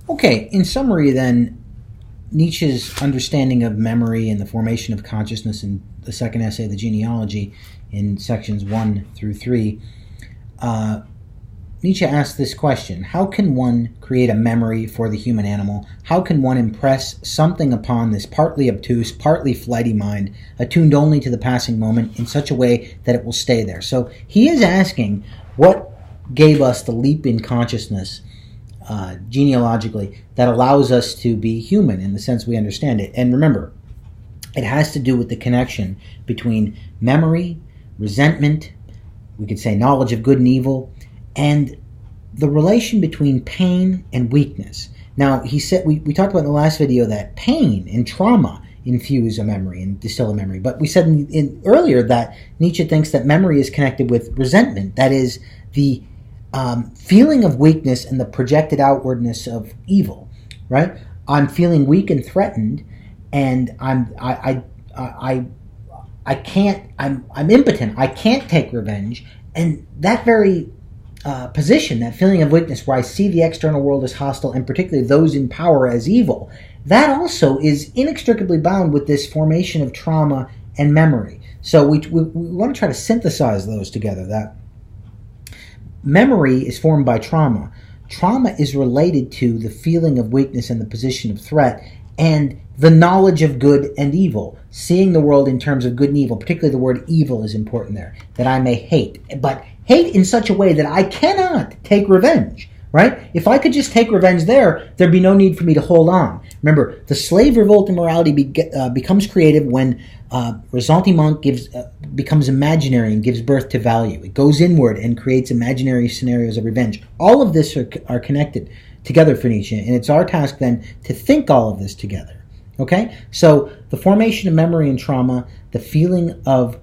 Okay, in summary then, Nietzsche's understanding of memory and the formation of consciousness in the second essay, the Genealogy, in sections 1 through 3, Nietzsche asked this question: how can one create a memory for the human animal? How can one impress something upon this partly obtuse, partly flighty mind, attuned only to the passing moment, in such a way that it will stay there? So he is asking, what gave us the leap in consciousness genealogically that allows us to be human in the sense we understand it? And remember, it has to do with the connection between memory, resentment, we could say knowledge of good and evil, and the relation between pain and weakness. Now, he said, we talked about in the last video that pain and trauma infuse a memory and distill a memory. But we said earlier that Nietzsche thinks that memory is connected with resentment. That is, the feeling of weakness and the projected outwardness of evil, right? I'm feeling weak and threatened, and I'm impotent. I can't take revenge, and that very position, that feeling of weakness, where I see the external world as hostile, and particularly those in power as evil, that also is inextricably bound with this formation of trauma and memory. So we want to try to synthesize those together. That memory is formed by trauma. Trauma is related to the feeling of weakness and the position of threat, and the knowledge of good and evil, seeing the world in terms of good and evil. Particularly the word evil is important there, that I may hate, but hate in such a way that I cannot take revenge, right? If I could just take revenge there'd be no need for me to hold on. Remember, the slave revolt in morality becomes creative when ressentiment becomes imaginary and gives birth to value. It goes inward and creates imaginary scenarios of revenge. All of this are connected together for Nietzsche, and it's our task then to think all of this together. Okay? So the formation of memory and trauma, the feeling of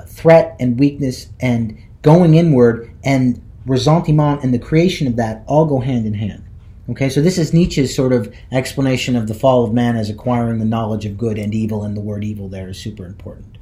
threat and weakness and going inward, and ressentiment and the creation of that all go hand in hand. Okay, so this is Nietzsche's sort of explanation of the fall of man as acquiring the knowledge of good and evil, and the word evil there is super important.